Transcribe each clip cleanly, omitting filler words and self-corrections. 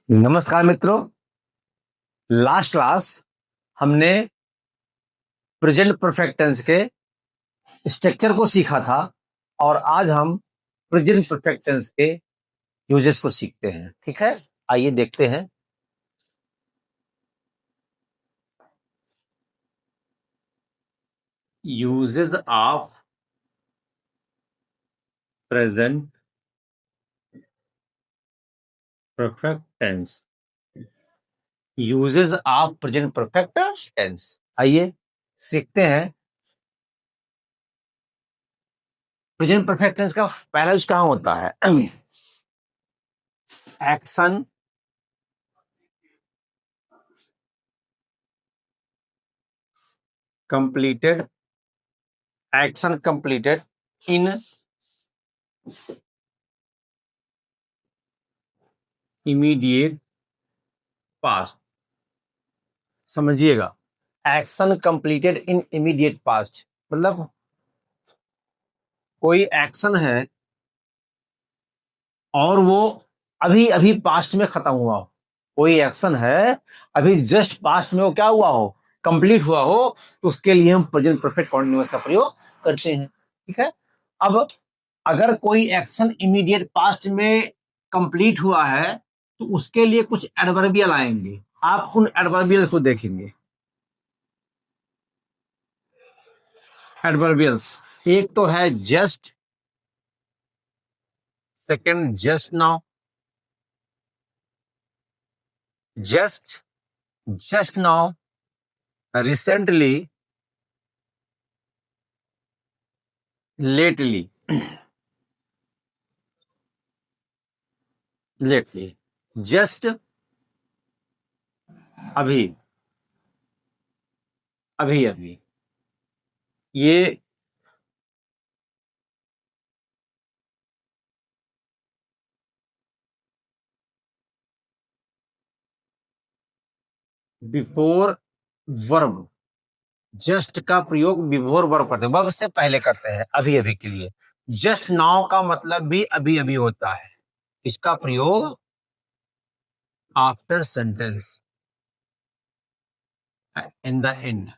नमस्कार मित्रों। Last class हमने प्रेजेंट परफेक्ट टेंस के स्ट्रक्चर को सीखा था और आज हम प्रेजेंट परफेक्ट टेंस के यूजेस को सीखते हैं। ठीक है, आइए देखते हैं। Uses of present perfect tense. Uses of present perfect tense, आइए सीखते हैं। प्रेजेंट परफेक्ट टेंस का पहला यूज कहाँ होता है? Action completed, action completed in immediate past. समझिएगा, action completed in immediate past मतलब कोई एक्शन है और वो अभी अभी पास्ट में खत्म हुआ हो। कोई एक्शन है अभी जस्ट पास्ट में वो क्या हुआ हो, कंप्लीट हुआ हो, तो उसके लिए हम प्रेजेंट परफेक्ट कॉन्टिन्यूअस का प्रयोग करते हैं। ठीक है, अब अगर कोई एक्शन इमीडिएट पास्ट में कंप्लीट हुआ है तो उसके लिए कुछ एडवर्बियल आएंगे। आप उन एडवर्बियल्स को देखेंगे। एडवर्बियल्स एक तो है just, second just now, just, just now, recently, lately, lately, just अभी, अभी अभी, ये बिफोर वर्ब। जस्ट का प्रयोग बिफोर वर्ब करते हैं, वर्ब से पहले करते हैं, अभी अभी के लिए। जस्ट नाउ का मतलब भी अभी अभी होता है। इसका प्रयोग after sentence, in the end,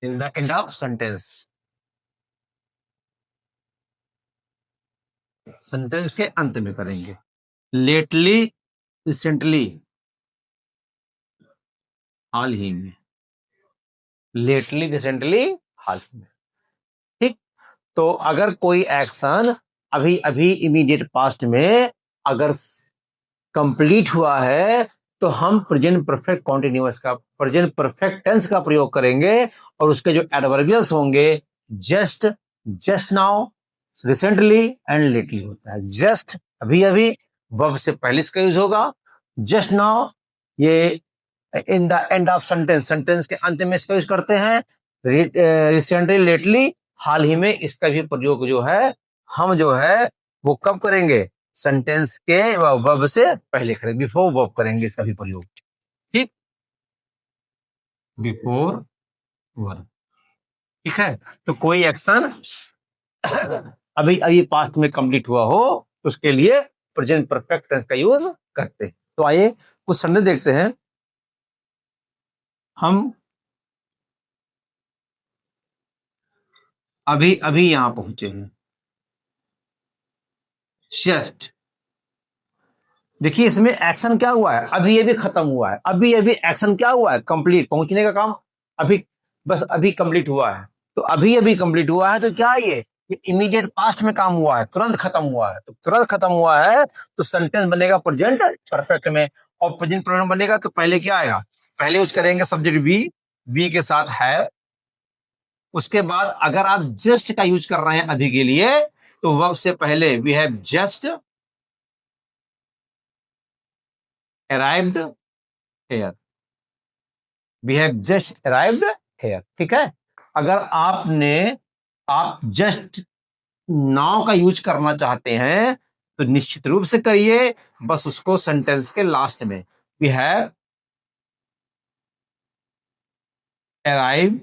in the end of sentence, sentence के अंत में करेंगे। लेटली, रिसेंटली, हाल ही में, लेटली, रिसेंटली, हाल ही में। ठीक, तो अगर कोई एक्शन अभी अभी इमीडिएट पास्ट में अगर कंप्लीट हुआ है तो हम प्रेजेंट परफेक्ट कॉन्टिन्यूअस का, प्रेजेंट परफेक्ट टेंस का प्रयोग करेंगे और उसके जो एडवर्बियल्स होंगे just, just now, recently and lately होता है। जस्ट अभी अभी, वर्ब से पहले इसका यूज होगा। जस्ट नाउ ये in the end of sentence, sentence के अंत में इसका यूज करते हैं। रिसेंटली, लेटली, हाल ही में, इसका भी प्रयोग जो है हम जो है वो कब करेंगे? सेंटेंस के वर्ब से पहले करेंगे, बिफोर वर्ब करेंगे इसका भी प्रयोग। ठीक, बिफोर वर्ब। ठीक है, तो कोई एक्शन अभी अभी पास्ट में कंप्लीट हुआ हो तो उसके लिए प्रेजेंट परफेक्ट टेंस का यूज करते हैं। तो आइए कुछ संदेश देखते हैं। हम अभी अभी यहां पहुंचे हैं। जस्ट, देखिए इसमें एक्शन क्या हुआ है, अभी अभी खत्म हुआ है। अभी अभी एक्शन क्या हुआ है, कंप्लीट, पहुंचने का काम अभी, बस अभी कंप्लीट हुआ है। तो अभी अभी कंप्लीट हुआ है तो क्या है ये इमीडिएट पास्ट में काम हुआ है, तुरंत खत्म हुआ है। तो तुरंत खत्म हुआ है तो सेंटेंस बनेगा प्रेजेंट परफेक्ट में। और प्रेजेंट परफेक्ट बनेगा तो पहले क्या आएगा? पहले यूज करेंगे सब्जेक्ट बी, बी के साथ है। उसके बाद अगर आप जस्ट का यूज कर रहे हैं अभी के लिए तो वर्ब से पहले we have just arrived here, we have just arrived here. ठीक है, अगर आप जस्ट नाउ का यूज करना चाहते हैं तो निश्चित रूप से करिए, बस उसको सेंटेंस के लास्ट में we have arrived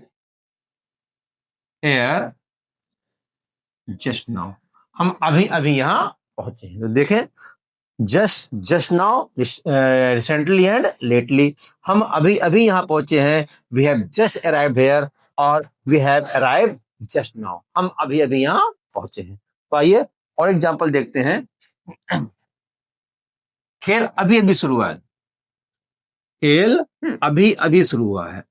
here just now, हम अभी अभी यहां पहुंचे हैं। तो देखें, just now, recently and lately, हम अभी अभी यहां पहुंचे हैं। We have just arrived here, और we have arrived just now, हम अभी अभी यहां पहुंचे हैं। तो आइए और एग्जांपल देखते हैं। खेल अभी अभी शुरू हुआ है, खेल अभी अभी शुरू हुआ है,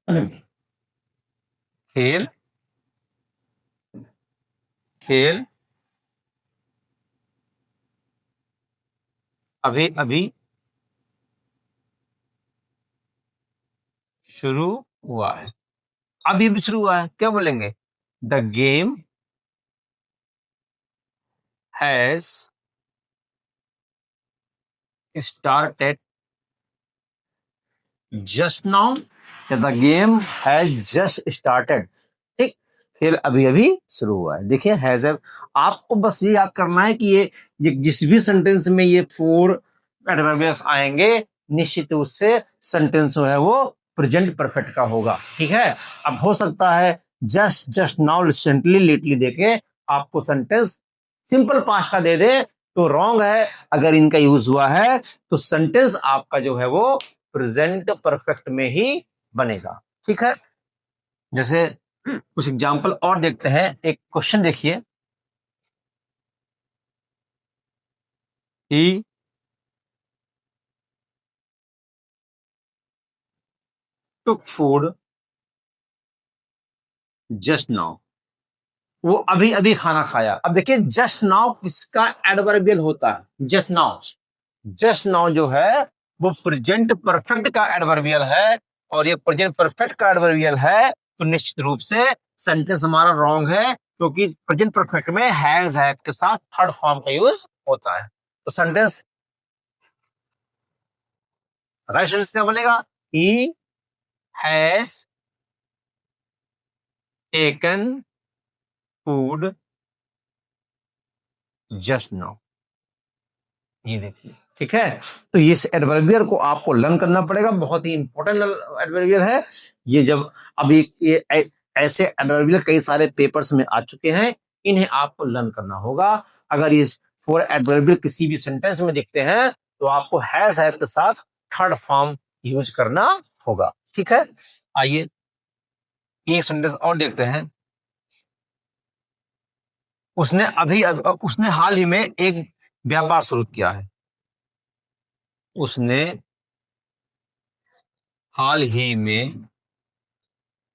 खेल खेल अभी अभी शुरू हुआ है, अभी भी शुरू हुआ है, क्या बोलेंगे? The game has started just now, या the game has just started. ठीक, खेल अभी अभी शुरू हुआ है। देखिए हैज, आपको बस ये याद करना है कि ये जिस भी सेंटेंस में ये फोर एडवर्बियल्स आएंगे, निश्चित रूप से सेंटेंस जो है वो प्रेजेंट परफेक्ट का होगा। ठीक है, अब हो सकता है जस्ट नाउ, रिसेंटली, लेटली देके आपको सेंटेंस सिंपल पास्ट का दे दे, तो रॉन्ग है। अगर इनका यूज हुआ है तो सेंटेंस आपका जो है वो प्रेजेंट परफेक्ट में ही बनेगा। ठीक है, जैसे कुछ एग्जाम्पल और देखते हैं। एक क्वेश्चन देखिए, ही टुक फूड जस्ट नाउ, वो अभी अभी खाना खाया। अब देखिए जस्ट नाउ किसका एडवर्बियल होता है? जस्ट नाउ, जस्ट नाउ जो है वो प्रेजेंट परफेक्ट का एडवर्बियल है, और ये प्रेजेंट परफेक्ट का एडवर्बियल है, तो निश्चित रूप से सेंटेंस हमारा रॉन्ग है, क्योंकि प्रेजेंट परफेक्ट में हैज के साथ थर्ड फॉर्म का यूज होता है। तो सेंटेंस राइट सेंटेंस क्या बनेगा? He has taken food just now, ये देखिए। ठीक है, तो ये एडवर्बियर को आपको लर्न करना पड़ेगा, बहुत ही इंपॉर्टेंट एडवर्बियर है ये। जब अभी ये ऐसे एडवर्बियर कई सारे पेपर्स में आ चुके हैं, इन्हें आपको लर्न करना होगा। अगर ये फोर एडवर्बियर किसी भी सेंटेंस में दिखते हैं तो आपको हैज के साथ थर्ड फॉर्म यूज करना होगा। ठीक है, आइए एक सेंटेंस और देखते हैं। उसने हाल ही में एक व्यापार शुरू किया है। उसने हाल ही में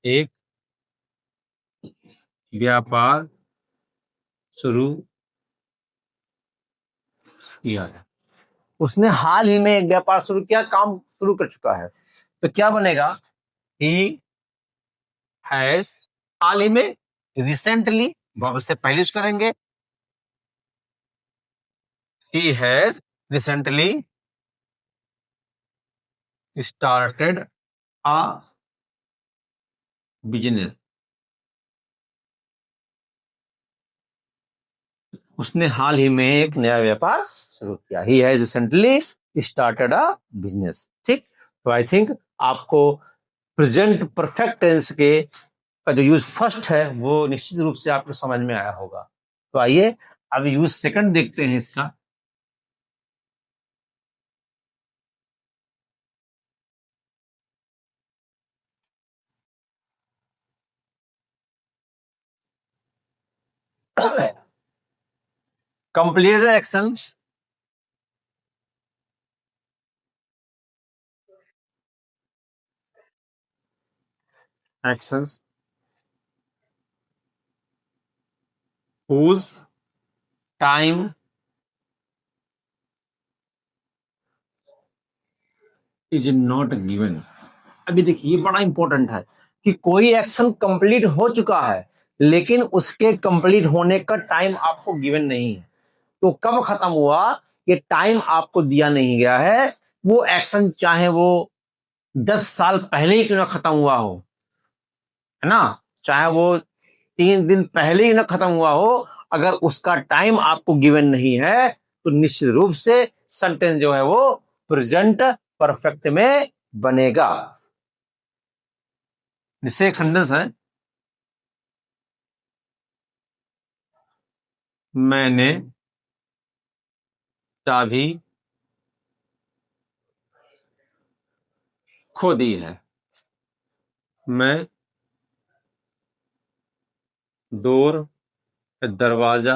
एक व्यापार शुरू किया है। उसने हाल ही में एक व्यापार शुरू किया, काम शुरू कर चुका है, तो क्या बनेगा? ही हैज, हाल ही में, रिसेंटली, उससे पहले यूज करेंगे। He has recently started a business. उसने हाल ही में एक नया व्यापार शुरू किया। He has recently started a business. ठीक, तो आई थिंक आपको प्रेजेंट परफेक्ट टेंस के का जो यूज फर्स्ट है वो निश्चित रूप से आपको समझ में आया होगा। तो आइए अब यूज सेकंड देखते हैं इसका। Completed actions, actions whose time is not given. अभी देखिए ये बड़ा इंपॉर्टेंट है कि कोई एक्शन कंप्लीट हो चुका है, लेकिन उसके कंप्लीट होने का टाइम आपको गिवन नहीं है। तो कब खत्म हुआ, ये टाइम आपको दिया नहीं गया है। वो एक्शन चाहे वो 10 साल पहले ही क्यों ना खत्म हुआ हो, है ना, चाहे वो 3 दिन पहले ही ना खत्म हुआ हो, अगर उसका टाइम आपको गिवन नहीं है तो निश्चित रूप से सेंटेंस जो है वो प्रेजेंट परफेक्ट में बनेगा। जिससे एक सेंटेंस है, मैंने चाबी खो दी है। मैं डोर दरवाजा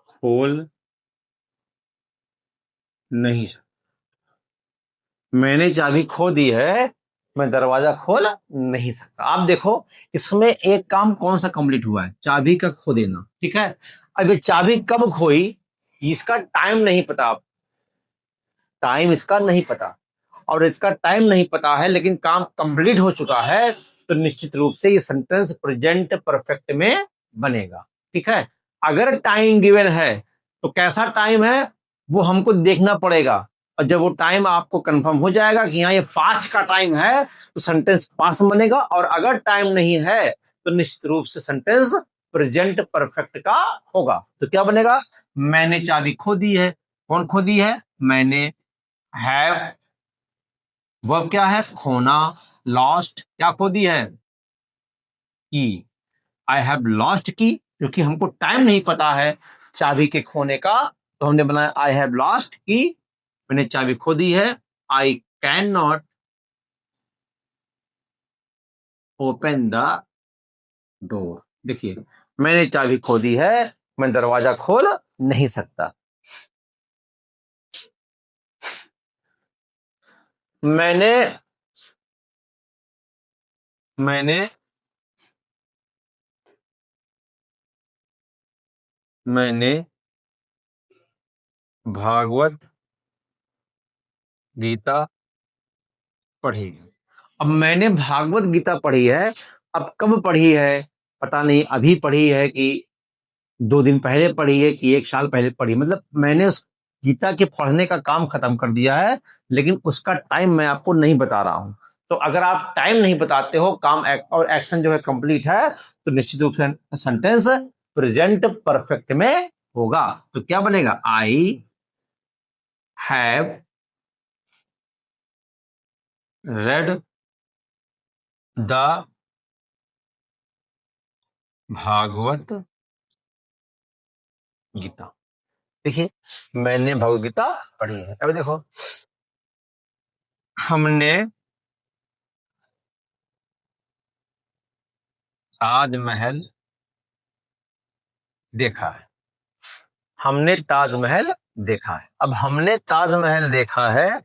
खोल नहीं सकता। मैंने चाबी खो दी है, मैं दरवाजा खोल नहीं सकता। आप देखो इसमें एक काम कौन सा कंप्लीट हुआ है, चाबी का खो देना। ठीक है, अब ये चाबी कब खोई इसका टाइम नहीं पता, टाइम इसका नहीं पता, और इसका टाइम नहीं पता है लेकिन काम कंप्लीट हो चुका है, तो निश्चित रूप से ये सेंटेंस प्रेजेंट परफेक्ट में बनेगा। ठीक है, अगर टाइम गिवन है तो कैसा टाइम है वो हमको देखना पड़ेगा, और जब वो टाइम आपको कंफर्म हो जाएगा कि हाँ ये पास्ट का टाइम है तो सेंटेंस पास्ट बनेगा, और अगर टाइम नहीं है तो निश्चित रूप से सेंटेंस प्रेजेंट परफेक्ट का होगा। तो क्या बनेगा, मैंने चाबी खो दी है। कौन खो दी है, मैंने। हैव, वर्ब क्या है, खोना। लॉस्ट, क्या खो दी है, की। आई हैव लॉस्ट की, क्योंकि हमको टाइम नहीं पता है चाबी के खोने का, तो हमने बनाया आई हैव लॉस्ट की, मैंने चाबी खो दी है। I can not open the door. देखिए, मैंने चाबी खो दी है, मैं दरवाजा खोल नहीं सकता। मैंने मैंने मैंने भागवत गीता पढ़ी। अब मैंने भागवत गीता पढ़ी है, अब कब पढ़ी है पता नहीं, अभी पढ़ी है कि 2 दिन पहले पढ़ी है कि 1 साल पहले पढ़ी, मतलब मैंने उस गीता के पढ़ने का काम खत्म कर दिया है, लेकिन उसका टाइम मैं आपको नहीं बता रहा हूं। तो अगर आप टाइम नहीं बताते हो, काम और एक्शन जो है कंप्लीट है, तो निश्चित रूप से सेंटेंस प्रेजेंट परफेक्ट में होगा। तो क्या बनेगा, I have read the Bhagavad Gita. देखिए, मैंने भगवत गीता पढ़ी है। अभी देखो, हमने ताजमहल देखा है। हमने ताजमहल देखा है। अब हमने ताजमहल देखा है,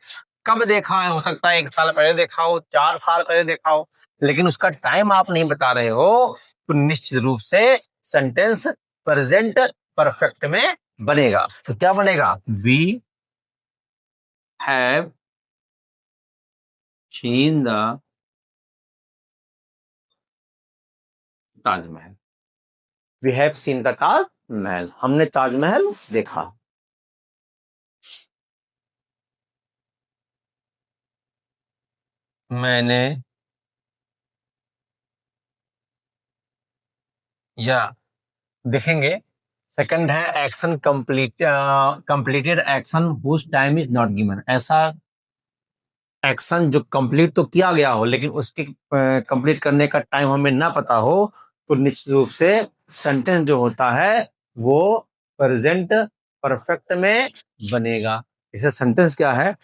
कब देखा है, हो सकता है 1 साल पहले देखा हो, 4 साल पहले देखा हो, लेकिन उसका टाइम आप नहीं बता रहे हो, तो निश्चित रूप से सेंटेंस प्रेजेंट परफेक्ट में बनेगा। तो क्या बनेगा, we have seen the Taj Mahal. We have seen the Taj Mahal, हमने ताजमहल देखा। मैंने, या देखेंगे, सेकंड है action completed action whose time is not given. ऐसा एक्शन जो कंप्लीट तो किया गया हो लेकिन उसके कंप्लीट करने का टाइम हमें ना पता हो, तो निश्चित रूप से सेंटेंस जो होता है वो प्रेजेंट परफेक्ट में बनेगा। इसे सेंटेंस क्या है,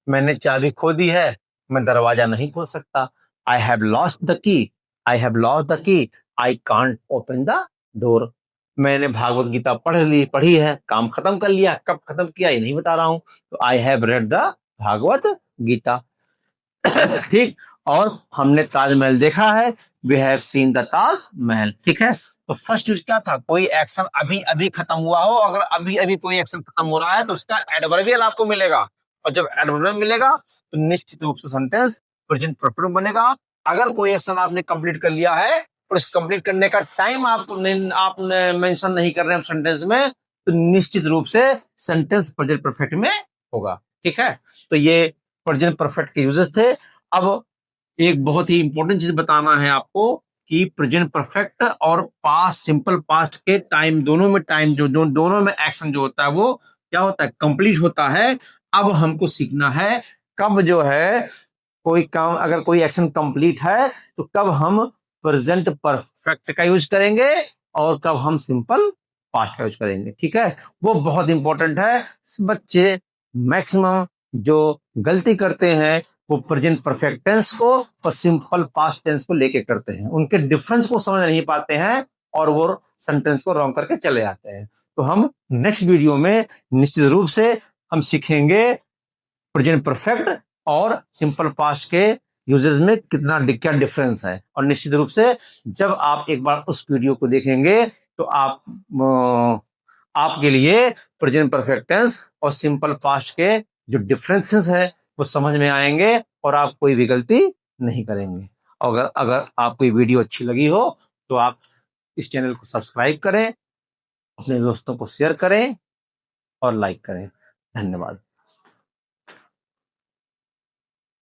मैंने चाबी खो दी है, मैं दरवाजा नहीं खोल सकता। I have lost the key, I have lost the key, I can't open the door. मैंने भागवत गीता पढ़ी है, काम खत्म कर लिया, कब खत्म किया ये नहीं बता रहा हूं, तो I have read the Bhagavad Gita. ठीक, और हमने ताजमहल देखा है, we have seen the Taj Mahal. ठीक है, तो फर्स्ट यूज क्या था, कोई एक्शन अभी अभी खत्म हुआ हो, अगर अभी अभी कोई एक्शन खत्म हो रहा है तो उसका एडवर्बियल आपको मिलेगा, और जब एडवर्बियल मिलेगा तो निश्चित रूप से सेंटेंस प्रेजेंट परफेक्ट बनेगा। अगर कोई एक्शन आपने कंप्लीट कर लिया है और उस कंप्लीट करने का टाइम आपने मेंशन नहीं कर रहे हैं सेंटेंस में, तो निश्चित रूप से सेंटेंस प्रेजेंट परफेक्ट में होगा। ठीक है, तो ये प्रेजेंट परफेक्ट के यूजेस थे। अब एक बहुत ही इंपॉर्टेंट चीज बताना है आपको कि प्रेजेंट परफेक्ट और पास्ट, सिंपल पास्ट के टाइम, दोनों में टाइम दोनों में एक्शन जो होता है वो क्या होता है, कंप्लीट होता है। अब हमको सीखना है कब जो है कोई काम, अगर कोई एक्शन कंप्लीट है तो कब हम प्रेजेंट परफेक्ट का यूज करेंगे और कब हम सिंपल पास्ट का यूज करेंगे। ठीक है, वो बहुत इंपॉर्टेंट है। बच्चे मैक्सिमम जो गलती करते हैं वो प्रेजेंट परफेक्ट टेंस को और सिंपल पास्ट टेंस को लेके करते हैं, उनके डिफरेंस को समझ नहीं पाते हैं और वो सेंटेंस को रॉन्ग करके चले जाते हैं। तो हम नेक्स्ट वीडियो में निश्चित रूप से हम सीखेंगे प्रेजेंट परफेक्ट और सिंपल पास्ट के यूजेस में कितना क्या डिफरेंस है। और निश्चित रूप से जब आप एक बार उस वीडियो को देखेंगे तो आपके लिए प्रेजेंट परफेक्ट टेंस और सिंपल पास्ट के जो डिफरेंसेस है वो समझ में आएंगे और आप कोई भी गलती नहीं करेंगे। अगर अगर आपको ये वीडियो अच्छी लगी हो तो आप इस चैनल को सब्सक्राइब करें, अपने दोस्तों को शेयर करें और लाइक करें। धन्यवाद।